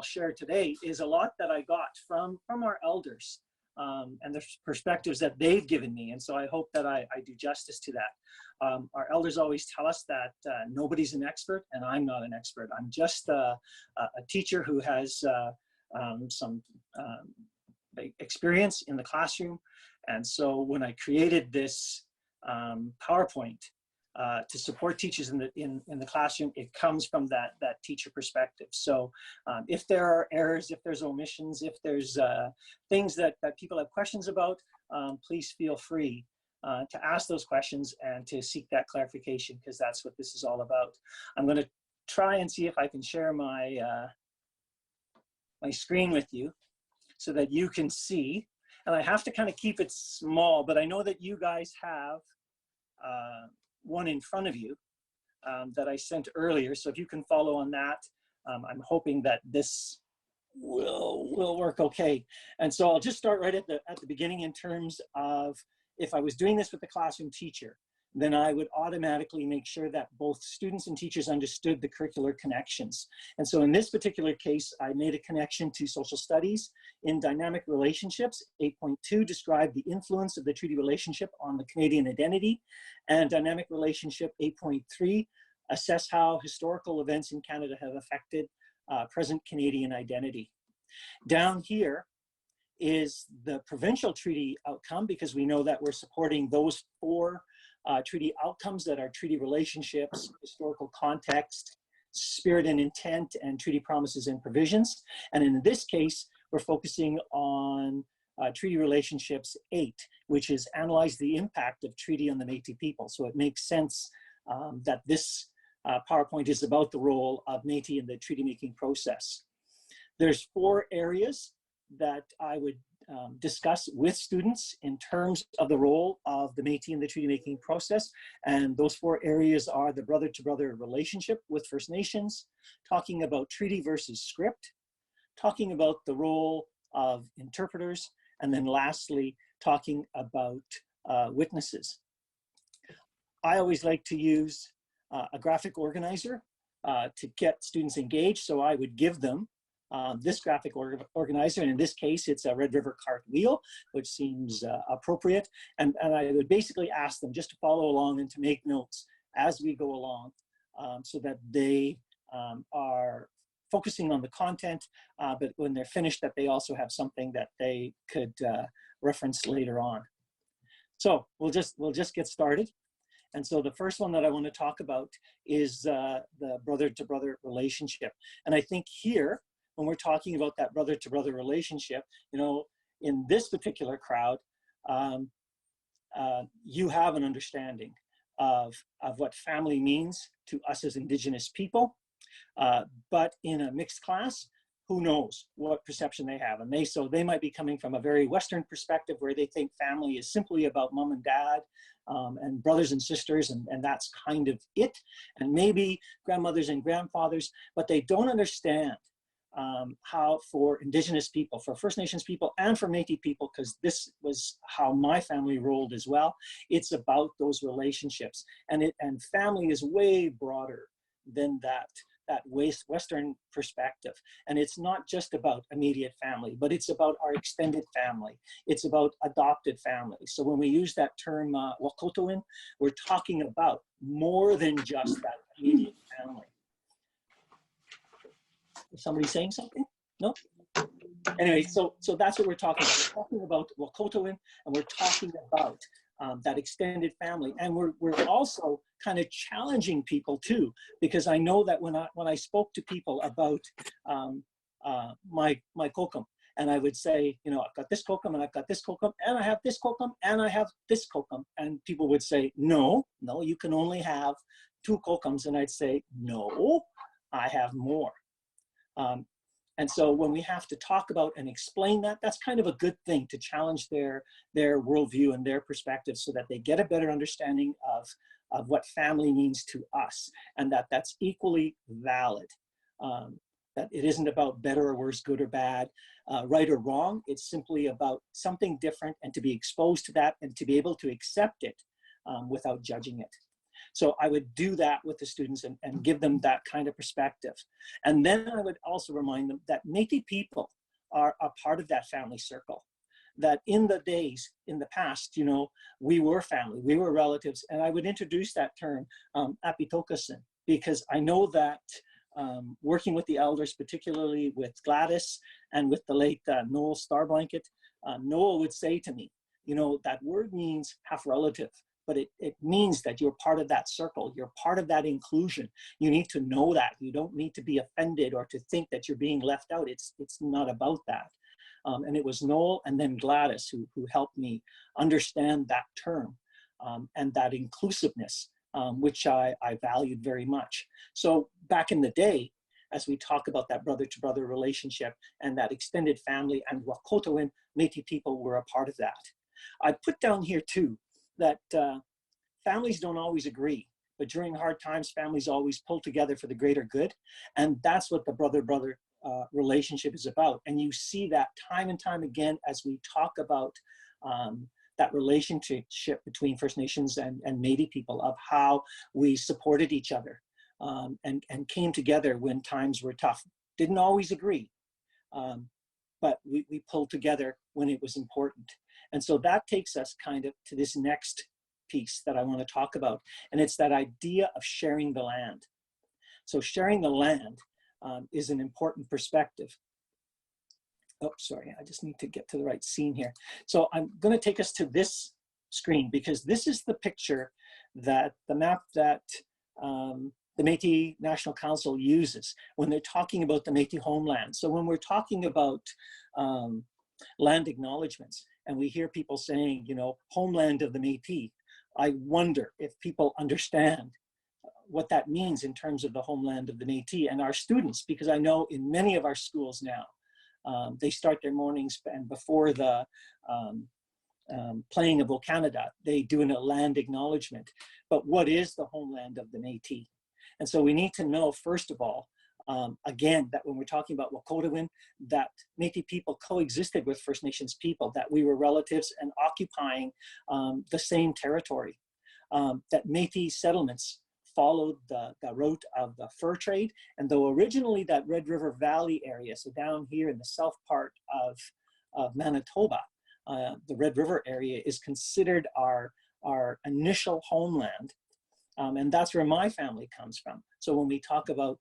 I'll share today is a lot that I got from our elders and the perspectives that they've given me. And so I hope that I do justice to that. Our elders always tell us that nobody's an expert, and I'm not an expert. I'm just a teacher who has some experience in the classroom. And so when I created this PowerPoint to support teachers in the classroom, it comes from that teacher perspective. So if there are errors, if there's omissions, if there's things that people have questions about, please feel free to ask those questions and to seek that clarification, because that's what this is all about. I'm going to try and see if I can share my my screen with you so that you can see. And I have to kind of keep it small, but I know that you guys have one in front of you that I sent earlier. So if you can follow on that, I'm hoping that this will work okay. And so I'll just start right at the beginning in terms of, if I was doing this with a classroom teacher, then I would automatically make sure that both students and teachers understood the curricular connections. And so in this particular case, I made a connection to social studies in dynamic relationships. 8.2 described the influence of the treaty relationship on the Canadian identity, and dynamic relationship 8.3 assess how historical events in Canada have affected present Canadian identity. Down here is the provincial treaty outcome, because we know that we're supporting those 4 treaty outcomes that are treaty relationships, historical context, spirit and intent, and treaty promises and provisions. And in this case, we're focusing on treaty relationships 8, which is analyze the impact of treaty on the Métis people. So it makes sense that this PowerPoint is about the role of Métis in the treaty making process. There's 4 areas that I would discuss with students in terms of the role of the Métis in the treaty making process. And those 4 areas are the brother-to-brother relationship with First Nations, talking about treaty versus script, talking about the role of interpreters, and then lastly, talking about witnesses. I always like to use a graphic organizer to get students engaged, so I would give them this graphic organizer, and in this case, it's a Red River cart wheel, which seems appropriate. And I would basically ask them just to follow along and to make notes as we go along, so that they are focusing on the content, but when they're finished, that they also have something that they could reference later on. So we'll just get started. And so the first one that I want to talk about is the brother-to-brother relationship. And I think here, when we're talking about that brother-to-brother relationship, you know, in this particular crowd, you have an understanding of what family means to us as Indigenous people. But in a mixed class, who knows what perception they have. And so they might be coming from a very Western perspective where they think family is simply about mom and dad and brothers and sisters, and that's kind of it. And maybe grandmothers and grandfathers, but they don't understand how for Indigenous people, for First Nations people, and for Métis people, because this was how my family rolled as well, it's about those relationships. And family is way broader than that Western perspective. And it's not just about immediate family, but it's about our extended family. It's about adopted family. So when we use that term Wakotowin, we're talking about more than just that immediate family. Is somebody saying something? No? Anyway, so that's what we're talking about. We're talking about Wakotowin, and we're talking about that extended family. And we're also kind of challenging people too, because I know that when I spoke to people about my kokum, and I would say, you know, I've got this kokum, and I've got this kokum, and I have this kokum, and I have this kokum, and people would say, no, you can only have 2 kokums, and I'd say, no, I have more. And so when we have to talk about and explain that, that's kind of a good thing to challenge their worldview and their perspective, so that they get a better understanding of what family means to us, and that's equally valid. That it isn't about better or worse, good or bad, right or wrong. It's simply about something different, and to be exposed to that and to be able to accept it without judging it. So I would do that with the students and give them that kind of perspective. And then I would also remind them that Métis people are a part of that family circle. That in the days, in the past, you know, we were family, we were relatives, and I would introduce that term, apitokasin, because I know that working with the elders, particularly with Gladys and with the late Noel Starblanket, Noel would say to me, you know, that word means half relative, but it means that you're part of that circle, you're part of that inclusion. You need to know that. You don't need to be offended or to think that you're being left out. It's not about that. And it was Noel and then Gladys who helped me understand that term and that inclusiveness, which I valued very much. So back in the day, as we talk about that brother-to-brother relationship and that extended family and Wakotowin, Métis people were a part of that. I put down here too that families don't always agree, but during hard times, families always pull together for the greater good. And that's what the brother-brother relationship is about. And you see that time and time again as we talk about that relationship between First Nations and Métis people, of how we supported each other and came together when times were tough. Didn't always agree, but we pulled together when it was important. And so that takes us kind of to this next piece that I want to talk about. And it's that idea of sharing the land. So sharing the land is an important perspective. Oh, sorry, I just need to get to the right scene here. So I'm going to take us to this screen because this is the picture that the map that the Métis National Council uses when they're talking about the Métis homeland. So when we're talking about land acknowledgements and we hear people saying, you know, homeland of the Métis, I wonder if people understand what that means in terms of the homeland of the Métis and our students, because I know in many of our schools now, they start their mornings and before the playing of O Canada, they do a land acknowledgement. But what is the homeland of the Métis? And so we need to know, first of all, again, that when we're talking about Wakotowin, that Métis people coexisted with First Nations people, that we were relatives and occupying the same territory, that Métis settlements followed the route of the fur trade. And though originally that Red River Valley area, so down here in the south part of Manitoba, the Red River area is considered our initial homeland. And that's where my family comes from. So when we talk about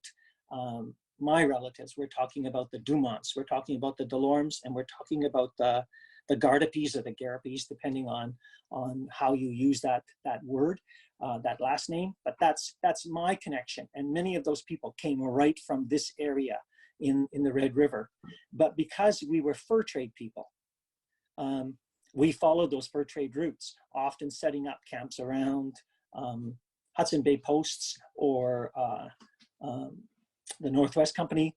my relatives, we're talking about the Dumonts, we're talking about the Delormes, and we're talking about the Gardepis or the Garapis, depending on how you use that word, that last name. But that's my connection. And many of those people came right from this area in the Red River. But because we were fur trade people, we followed those fur trade routes, often setting up camps around Hudson Bay posts or the Northwest Company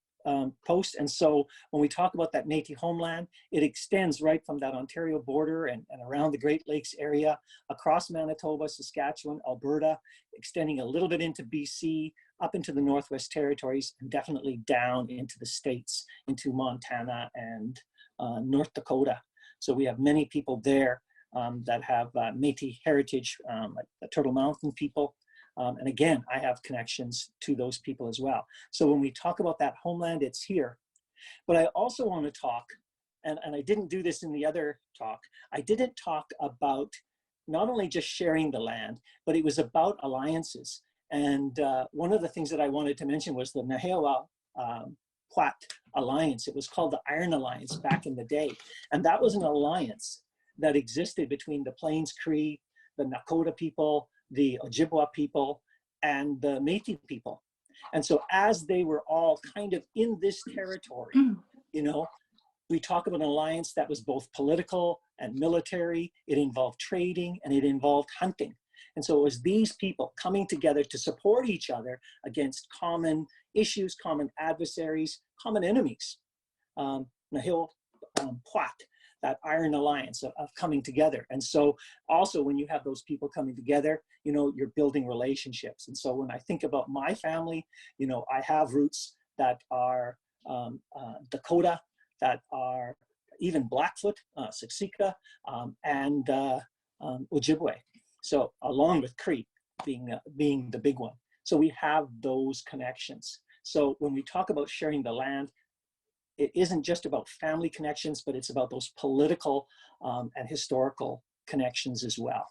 post. And so when we talk about that Métis homeland, it extends right from that Ontario border and around the Great Lakes area, across Manitoba, Saskatchewan, Alberta, extending a little bit into BC, up into the Northwest Territories, and definitely down into the States, into Montana and North Dakota. So we have many people there that have Métis heritage, like the Turtle Mountain people. And again, I have connections to those people as well. So when we talk about that homeland, it's here. But I also want to talk, and I didn't do this in the other talk, I didn't talk about not only just sharing the land, but it was about alliances. And one of the things that I wanted to mention was the Nahewa Quat Alliance. It was called the Iron Alliance back in the day. And that was an alliance that existed between the Plains Cree, the Nakota people, the Ojibwa people, and the Métis people. And so as they were all kind of in this territory, you know, we talk about an alliance that was both political and military. It involved trading and it involved hunting. And so it was these people coming together to support each other against common issues, common adversaries, common enemies. Nahil Pwat, that Iron Alliance of coming together. And so also when you have those people coming together, you know, you're building relationships. And so when I think about my family, you know, I have roots that are Dakota, that are even Blackfoot, Siksika, and Ojibwe. So along with Cree. being the big one. So we have those connections. So when we talk about sharing the land, it isn't just about family connections, but it's about those political and historical connections as well.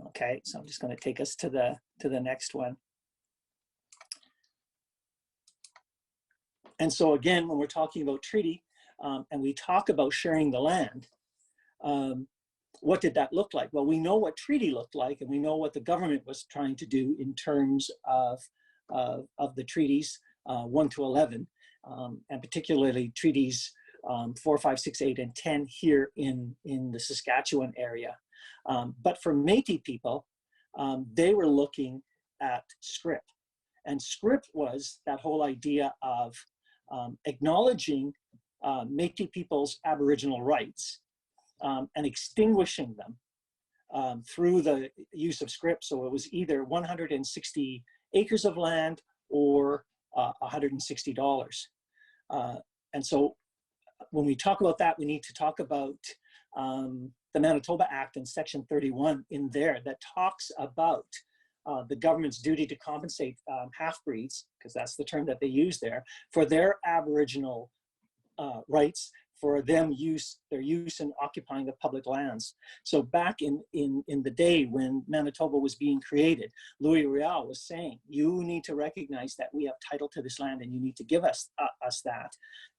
Okay, so I'm just going to take us to the next one. And so again, when we're talking about treaty and we talk about sharing the land, what did that look like? Well, we know what treaty looked like, and we know what the government was trying to do in terms of the treaties 1 to 11, and particularly treaties 4, 5, 6, 8, and 10 here in the Saskatchewan area. But for Métis people, they were looking at scrip. And scrip was that whole idea of acknowledging Métis people's Aboriginal rights and extinguishing them through the use of scrip. So it was either 160 acres of land or $160. And so when we talk about that, we need to talk about the Manitoba Act in Section 31 in there that talks about the government's duty to compensate half-breeds, because that's the term that they use there, for their Aboriginal rights, for their use in occupying the public lands. So back in the day when Manitoba was being created, Louis Riel was saying, you need to recognize that we have title to this land and you need to give us that.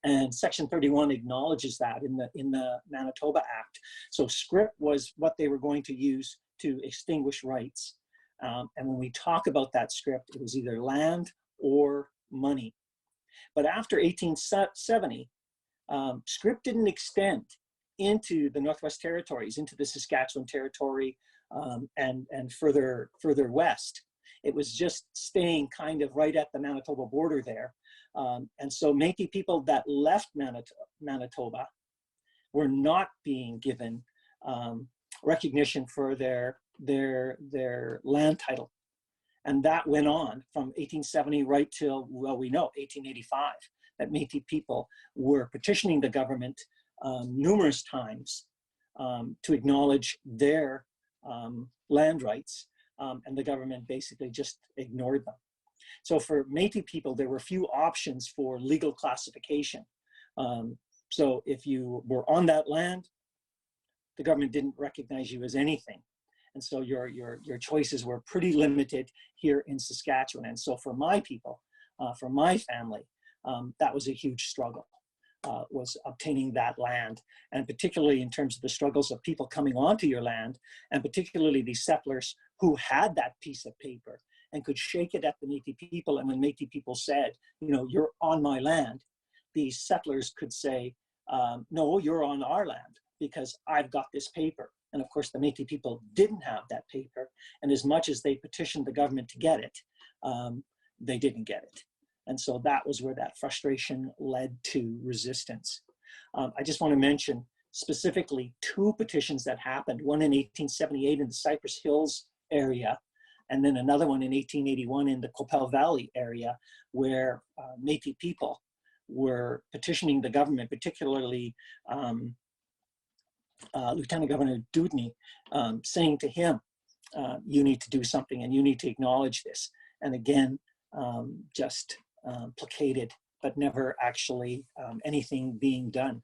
And Section 31 acknowledges that in the Manitoba Act. So scrip was what they were going to use to extinguish rights. And when we talk about that scrip, it was either land or money. But after 1870, scrip didn't extend into the Northwest Territories, into the Saskatchewan Territory, and further west. It was just staying kind of right at the Manitoba border there. And so Métis people that left Manitoba were not being given recognition for their land title. And that went on from 1870 right till, well, we know 1885, that Métis people were petitioning the government numerous times to acknowledge their land rights, and the government basically just ignored them. So for Métis people, there were few options for legal classification. So if you were on that land, the government didn't recognize you as anything. And so your choices were pretty limited here in Saskatchewan. And so for my people, for my family, that was a huge struggle, was obtaining that land. And particularly in terms of the struggles of people coming onto your land, and particularly these settlers who had that piece of paper and could shake it at the Métis people. And when Métis people said, you know, you're on my land, these settlers could say, no, you're on our land because I've got this paper. And of course, the Métis people didn't have that paper. And as much as they petitioned the government to get it, they didn't get it. And so that was where that frustration led to resistance. I just want to mention specifically two petitions that happened, one in 1878 in the Cypress Hills area, and then another one in 1881 in the Qu'Appelle Valley area, where Métis people were petitioning the government, particularly Lieutenant Governor Dudney, saying to him, you need to do something and you need to acknowledge this. And again, just placated, but never actually anything being done.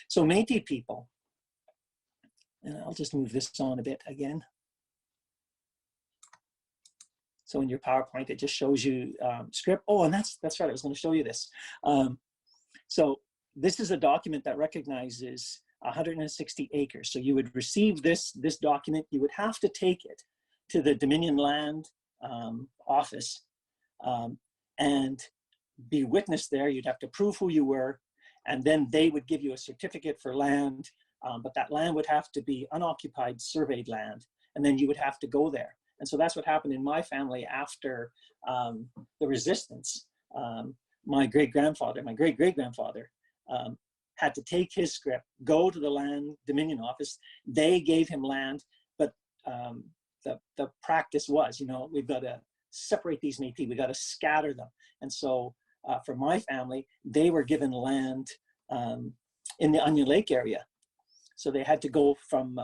So Métis people, and I'll just move this on a bit again. So in your PowerPoint, it just shows you script. Oh, and that's right, I was going to show you this. So this is a document that recognizes 160 acres. So you would receive this document, you would have to take it to the Dominion Land office and be witnessed there. You'd have to prove who you were, and then they would give you a certificate for land, but that land would have to be unoccupied, surveyed land, and then you would have to go there. And so that's what happened in my family after the resistance. My great-great-grandfather had to take his scrip, go to the Land Dominion office. They gave him land, but the practice was, you know, we've got to separate these Métis, we've got to scatter them. And so for my family, they were given land in the Onion Lake area. So they had to go from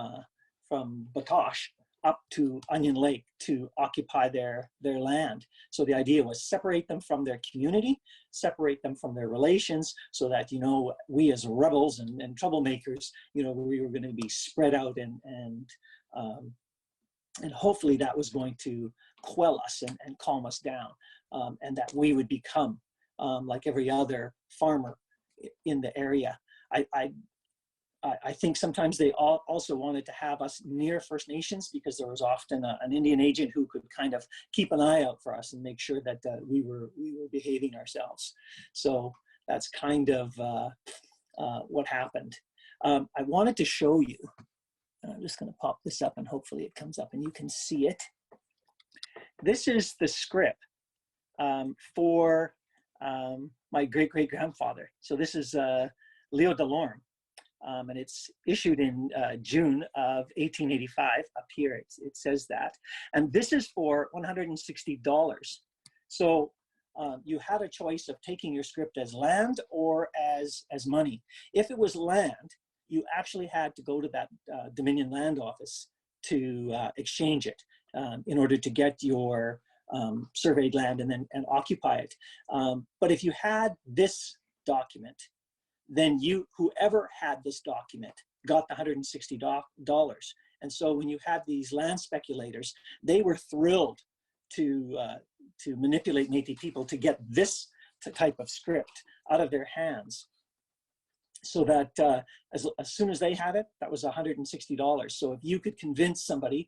Batoche up to Onion Lake to occupy their land. So the idea was separate them from their community, separate them from their relations, so that, you know, we as rebels and troublemakers, you know, we were going to be spread out, and hopefully that was going to quell us and calm us down, and that we would become like every other farmer in the area. I think sometimes they also wanted to have us near First Nations, because there was often an Indian agent who could kind of keep an eye out for us and make sure that we were behaving ourselves. So that's kind of what happened. I wanted to show you. I'm just going to pop this up, and hopefully it comes up and you can see it. This is the script for my great-great-grandfather. So this is Leo Delorme. And it's issued in June of 1885. Up here, it says that. And this is for $160. So you had a choice of taking your script as land or as money. If it was land, you actually had to go to that Dominion Land Office to exchange it in order to get your surveyed land and occupy it. But if you had this document, then whoever had this document got the $160. And so when you had these land speculators, they were thrilled to manipulate Métis people to get this type of script out of their hands, so that as soon as they had it, that was $160. So if you could convince somebody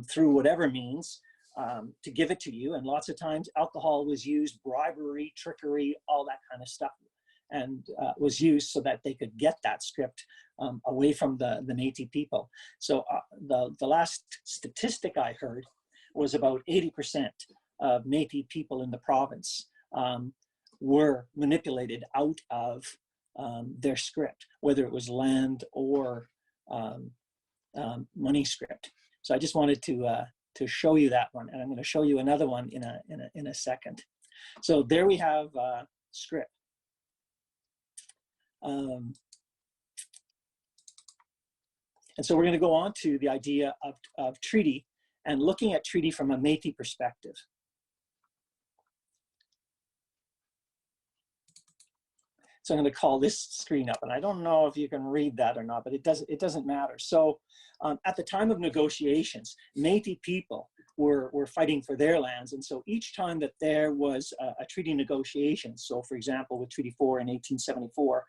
through whatever means to give it to you, and lots of times alcohol was used, bribery, trickery, all that kind of stuff, and was used so that they could get that script away from the Métis people. So the last statistic I heard was about 80% of Métis people in the province were manipulated out of their script, whether it was land or money script. So I just wanted to show you that one, and I'm going to show you another one in a second. So there we have script. And so we're going to go on to the idea of treaty, and looking at treaty from a Métis perspective. So I'm going to call this screen up, and I don't know if you can read that or not, but it doesn't matter. So at the time of negotiations, Métis people were fighting for their lands, and so each time that there was a treaty negotiation, so for example with Treaty 4 in 1874,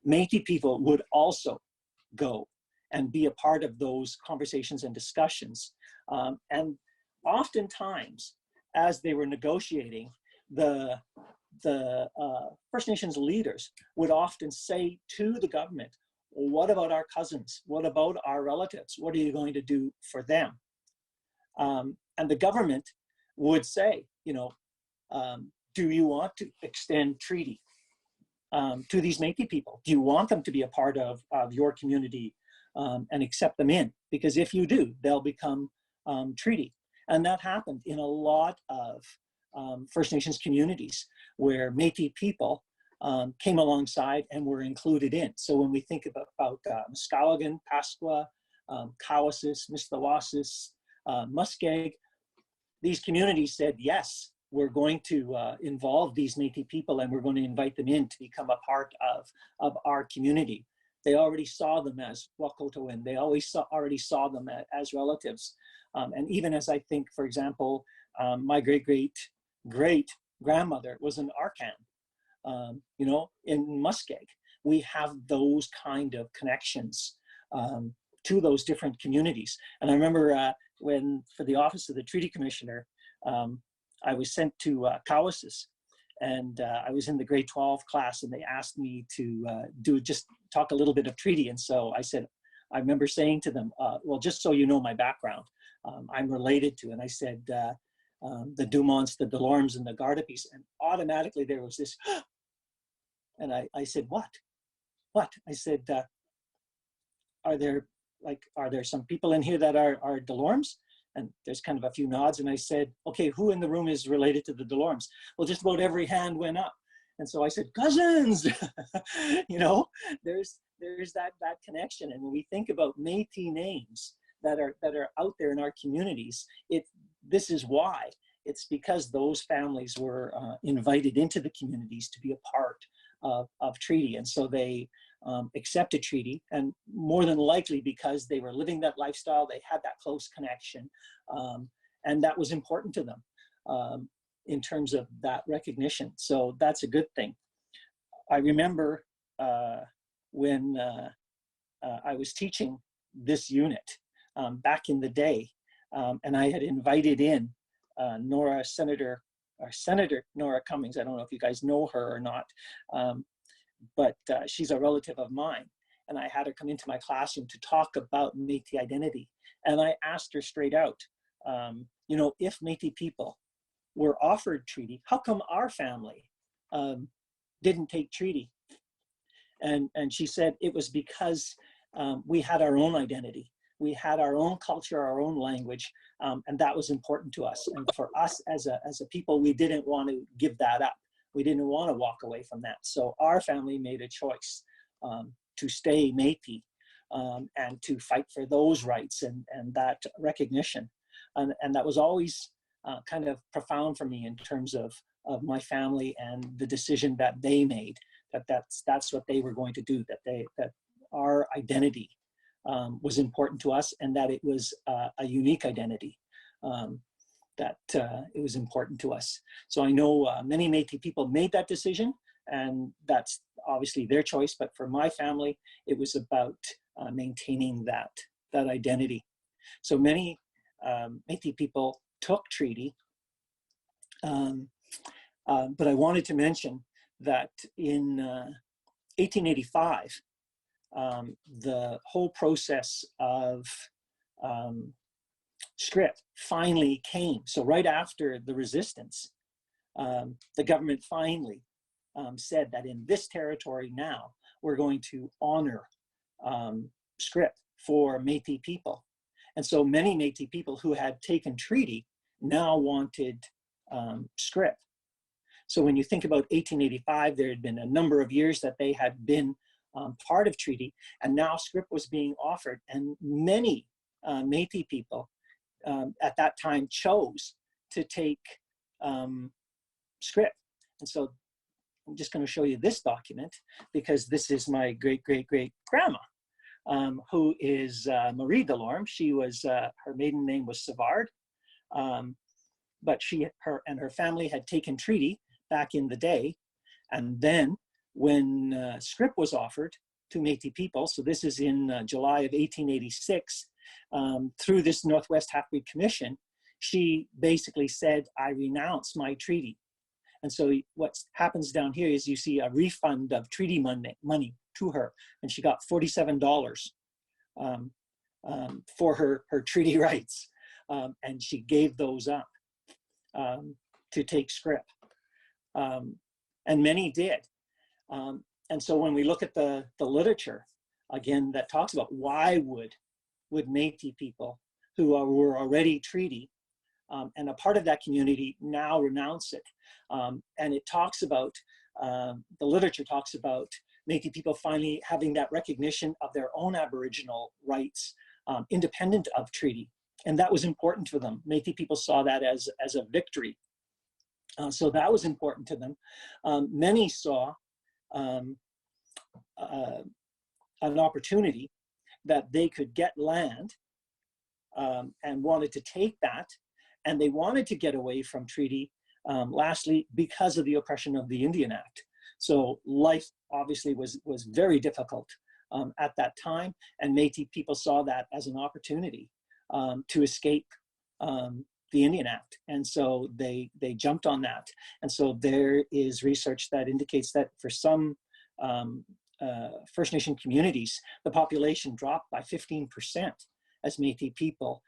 Métis people would also go and be a part of those conversations and discussions. And oftentimes, as they were negotiating, the First Nations leaders would often say to the government, well, what about our cousins? What about our relatives? What are you going to do for them? And the government would say, you know, do you want to extend treaty to these Métis people? Do you want them to be a part of your community and accept them in? Because if you do, they'll become treaty. And that happened in a lot of First Nations communities where Métis people came alongside and were included in. So when we think about Muscalagan, Pasqua, Cowessess, Mistawasis, Muskeg, these communities said, yes, we're going to involve these Métis people, and we're going to invite them in to become a part of our community. They already saw them as Wakotowin. They already saw them as relatives. And even as I think, for example, my great-great-grandmother was an Arkan, you know, in Muskeg. We have those kind of connections to those different communities. And I remember when, for the office of the Treaty Commissioner, I was sent to Cowessess, and I was in the grade 12 class, and they asked me to just talk a little bit of treaty. And so I said, I remember saying to them, well, just so you know my background, I'm related to, and I said, the Dumonts, the Delormes, and the Gardepis, and automatically there was this, and I said, what? I said, are there some people in here that are Delormes? And there's kind of a few nods, and I said, okay, who in the room is related to the Delormes? Well, just about every hand went up. And so I said, cousins. You know, there's there's that connection. And when we think about Métis names that are out there in our communities, this is why. It's because those families were invited into the communities to be a part of treaty. And so they accepted treaty, and more than likely because they were living that lifestyle, they had that close connection, and that was important to them in terms of that recognition. So that's a good thing. I remember when I was teaching this unit back in the day, and I had invited in Senator Nora Cummings. I don't know if you guys know her or not, but she's a relative of mine. And I had her come into my classroom to talk about Métis identity. And I asked her straight out, you know, if Métis people were offered treaty, how come our family didn't take treaty? And she said it was because we had our own identity. We had our own culture, our own language, and that was important to us. And for us as a people, we didn't want to give that up. We didn't want to walk away from that. So our family made a choice to stay Métis and to fight for those rights and that recognition. And that was always kind of profound for me in terms of my family and the decision that they made, that's what they were going to do, that our identity was important to us, and that it was a unique identity, that it was important to us. So I know many Métis people made that decision, and that's obviously their choice, but for my family, it was about maintaining that identity. So many Métis people took treaty, but I wanted to mention that in 1885, the whole process of scrip finally came. So right after the resistance, the government finally said that in this territory now, we're going to honor scrip for Métis people. And so many Métis people who had taken treaty now wanted scrip. So when you think about 1885, there had been a number of years that they had been part of treaty, and now scrip was being offered, and many Métis people at that time chose to take scrip. And so I'm just going to show you this document, because this is my great-great-great-grandma, who is Marie Delorme. She was, her maiden name was Savard, but her and her family had taken treaty back in the day. And then when scrip was offered to Métis people, so this is in July of 1886, through this Northwest Half-Breed Commission, she basically said, I renounce my treaty. And so what happens down here is you see a refund of treaty money to her, and she got $47 for her treaty rights, and she gave those up to take scrip. And many did. And so when we look at the literature, again, that talks about why would Métis people who were already treaty and a part of that community now renounce it. And it talks about, the literature talks about Métis people finally having that recognition of their own Aboriginal rights, independent of treaty. And that was important to them. Métis people saw that as a victory. So that was important to them. Many saw an opportunity that they could get land and wanted to take that, and they wanted to get away from treaty, lastly, because of the oppression of the Indian Act. So life obviously was very difficult at that time, and Métis people saw that as an opportunity to escape the Indian Act. And so they jumped on that. And so there is research that indicates that for some First Nation communities, the population dropped by 15% as Métis people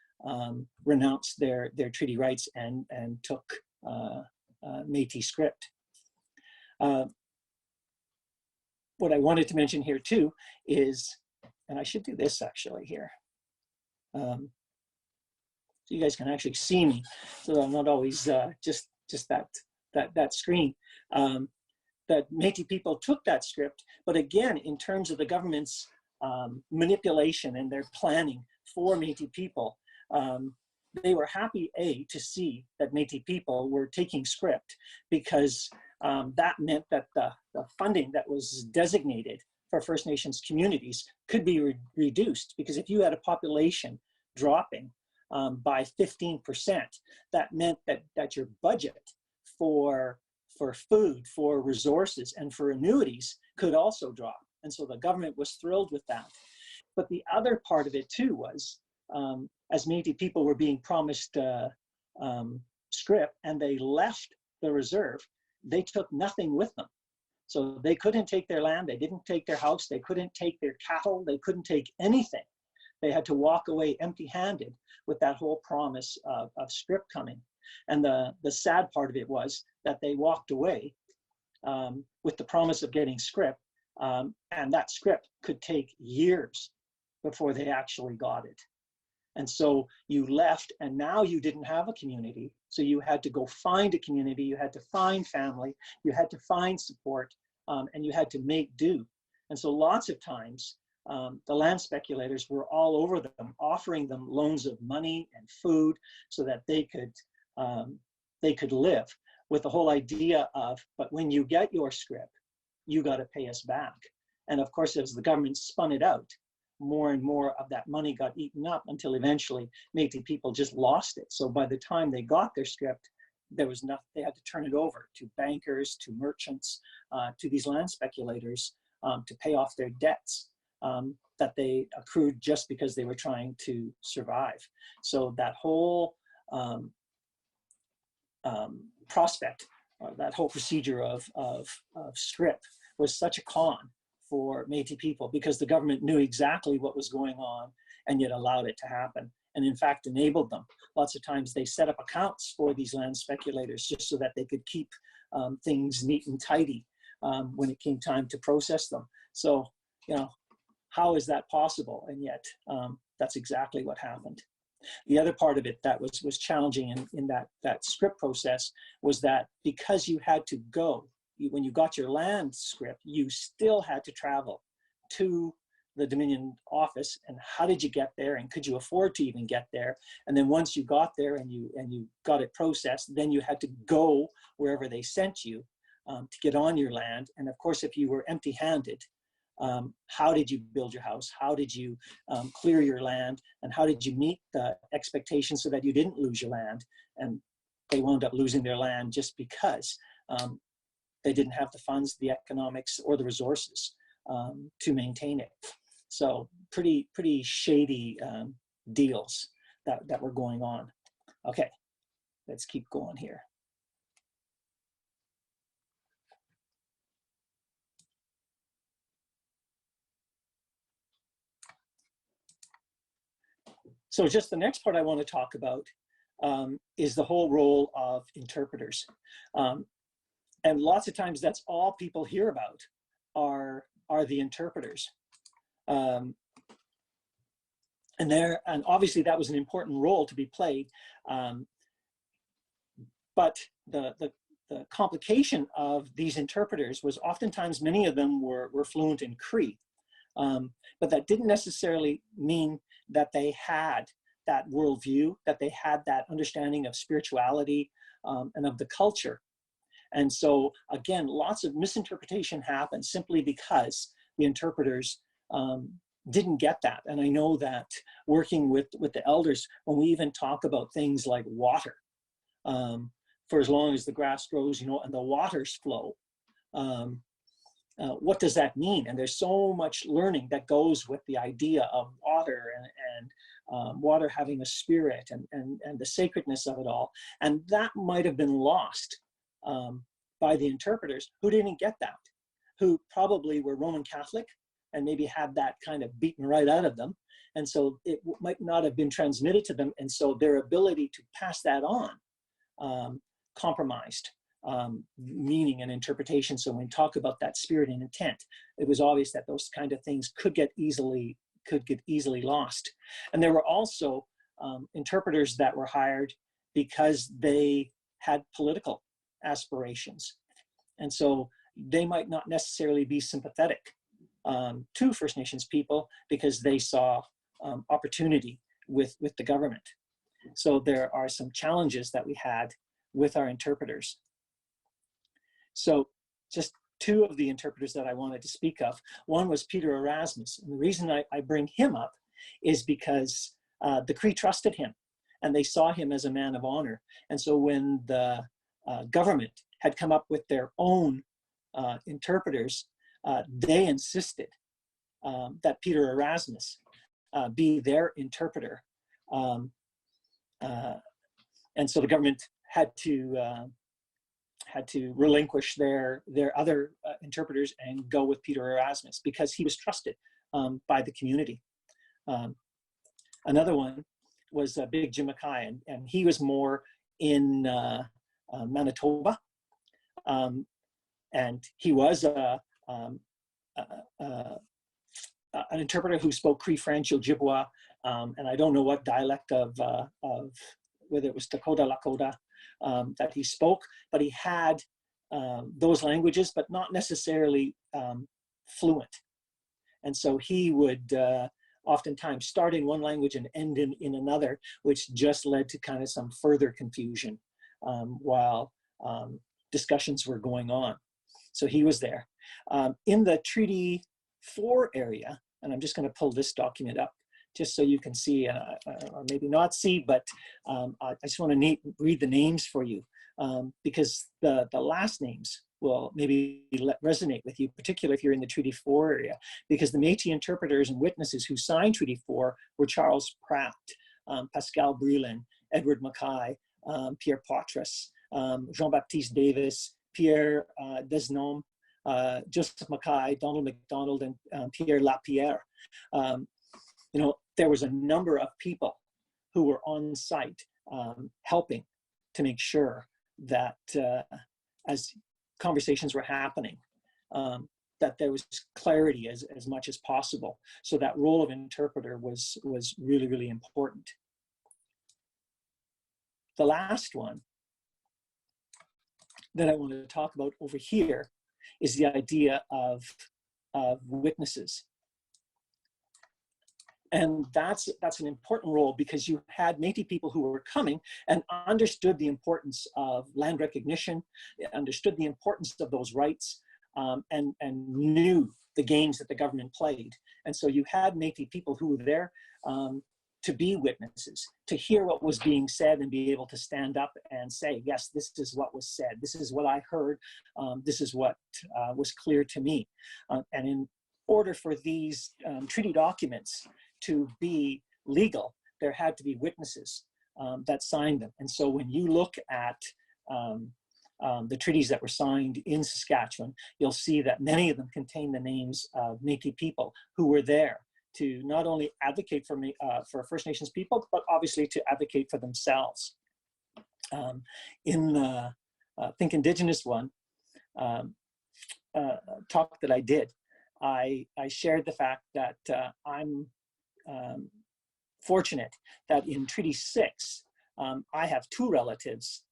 renounced their treaty rights and took Métis scrip. What I wanted to mention here too is, and I should do this actually here, so you guys can actually see me, so that I'm not always just that screen. that Métis people took that script, but again, in terms of the government's manipulation and their planning for Métis people, they were happy, to see that Métis people were taking script, because that meant that the funding that was designated for First Nations communities could be reduced. Because if you had a population dropping by 15%, that meant that your budget for food, for resources, and for annuities could also drop. And so the government was thrilled with that. But the other part of it too was, as Métis people were being promised scrip, and they left the reserve, they took nothing with them. So they couldn't take their land, they didn't take their house, they couldn't take their cattle, they couldn't take anything. They had to walk away empty-handed with that whole promise of scrip coming. And the sad part of it was that they walked away with the promise of getting scrip, and that scrip could take years before they actually got it. And so you left, and now you didn't have a community. So you had to go find a community, you had to find family, you had to find support, and you had to make do. And so lots of times, the land speculators were all over them, offering them loans of money and food so that they could live, with the whole idea of, but when you get your scrip, you got to pay us back. And of course, as the government spun it out, more and more of that money got eaten up, until eventually Métis people just lost it. So by the time they got their scrip, there was nothing. They had to turn it over to bankers, to merchants, to these land speculators, to pay off their debts that they accrued just because they were trying to survive. So that whole prospect, that whole procedure of scrip was such a con for Métis people, because the government knew exactly what was going on and yet allowed it to happen, and in fact enabled them. Lots of times they set up accounts for these land speculators just so that they could keep things neat and tidy when it came time to process them. So, you know, how is that possible? And yet that's exactly what happened. The other part of it that was challenging in that scrip process was that because you had to go, when you got your land scrip, you still had to travel to the Dominion office. And how did you get there? And could you afford to even get there? And then once you got there and you got it processed, then you had to go wherever they sent you to get on your land. And of course, if you were empty-handed, how did you build your house? How did you clear your land? And how did you meet the expectations so that you didn't lose your land? And they wound up losing their land just because they didn't have the funds, the economics, or the resources to maintain it. So pretty shady deals that were going on. Okay, let's keep going here. So just the next part I want to talk about is the whole role of interpreters. And lots of times that's all people hear about are the interpreters. And obviously that was an important role to be played. But the complication of these interpreters was oftentimes many of them were fluent in Cree. But that didn't necessarily mean that they had that worldview, that they had that understanding of spirituality and of the culture. And so again, lots of misinterpretation happened simply because the interpreters didn't get that. And I know that working with the elders, when we even talk about things like water, for as long as the grass grows, you know, and the waters flow, what does that mean? And there's so much learning that goes with the idea of water and water having a spirit and the sacredness of it all. And that might have been lost by the interpreters who didn't get that, who probably were Roman Catholic and maybe had that kind of beaten right out of them. And so it might not have been transmitted to them. And so their ability to pass that on compromised meaning and interpretation. So when we talk about that spirit and intent, it was obvious that those kind of things could get easily lost. And there were also interpreters that were hired because they had political aspirations. And so, they might not necessarily be sympathetic to First Nations people because they saw opportunity with the government. So there are some challenges that we had with our interpreters. So just two of the interpreters that I wanted to speak of. One was Peter Erasmus. And the reason I bring him up is because the Cree trusted him and they saw him as a man of honor. And so when the government had come up with their own interpreters, they insisted that Peter Erasmus be their interpreter. And so the government had to relinquish their other interpreters and go with Peter Erasmus because he was trusted by the community. Another one was Big Jim Mackay, and he was more in Manitoba, and he was an interpreter who spoke Cree, French, Ojibwa, and I don't know what dialect of whether it was Dakota, Lakota, that he spoke, but he had those languages, but not necessarily fluent. And so he would oftentimes start in one language and end in another, which just led to kind of some further confusion while discussions were going on. So he was there. In the Treaty 4 area, and I'm just going to pull this document up just so you can see, or maybe not see, but I just want to read the names for you because the last names will maybe resonate with you, particularly if you're in the Treaty 4 area, because the Métis interpreters and witnesses who signed Treaty 4 were Charles Pratt, Pascal Brulin, Edward Mackay, Pierre Poitras, Jean-Baptiste Davis, Pierre Desnoms, Joseph Mackay, Donald MacDonald, and Pierre Lapierre. You know, there was a number of people who were on site helping to make sure that as conversations were happening, that there was clarity as much as possible. So that role of interpreter was really, really important. The last one that I want to talk about over here is the idea of witnesses. And that's an important role because you had Métis people who were coming and understood the importance of land recognition, understood the importance of those rights, and knew the games that the government played. And so you had Métis people who were there to be witnesses, to hear what was being said and be able to stand up and say, yes, this is what was said. This is what I heard. This is what was clear to me. And in order for these treaty documents to be legal, there had to be witnesses that signed them. And so when you look at the treaties that were signed in Saskatchewan, you'll see that many of them contain the names of Métis people who were there to not only advocate for First Nations people, but obviously to advocate for themselves. In the Think Indigenous one, talk that I did, I shared the fact that I'm fortunate that in Treaty 6, I have two relatives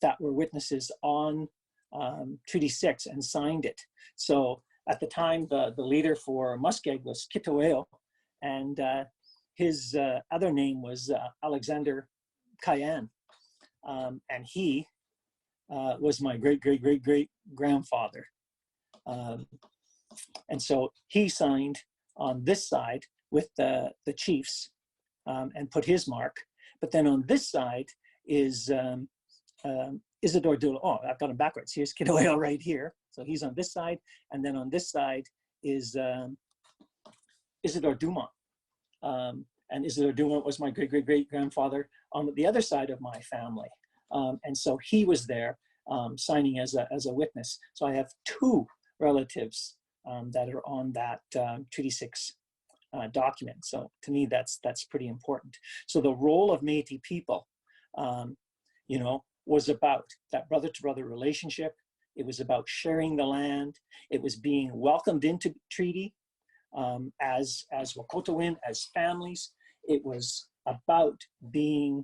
that were witnesses on Treaty 6 and signed it. So at the time, the leader for Muskeg was Kitoweo, and his other name was Alexander Cayenne. And he was my great-great-great-great-grandfather. And so he signed on this side with the chiefs and put his mark. But then on this side is Isidore Dula. Oh, I've got him backwards. Here's Kitoweo right here. So he's on this side. And then on this side is Isidore Dumont. And Isidore Dumont was my great-great-great-grandfather on the other side of my family. And so he was there signing as a witness. So I have two relatives that are on that Treaty 6 document. So to me, that's pretty important. So the role of Métis people, you know, was about that brother-to-brother relationship. It was about sharing the land. It was being welcomed into treaty as Wekotowin, as families. It was about being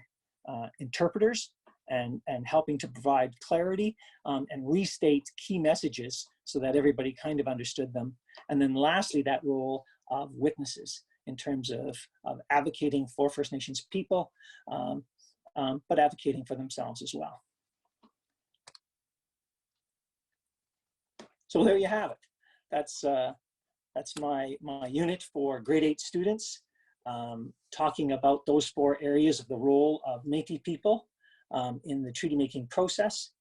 interpreters and helping to provide clarity and restate key messages so that everybody kind of understood them. And then lastly, that role of witnesses in terms of advocating for First Nations people, but advocating for themselves as well. So there you have it. That's my unit for grade 8 students, talking about those 4 areas of the role of Métis people in the treaty making process.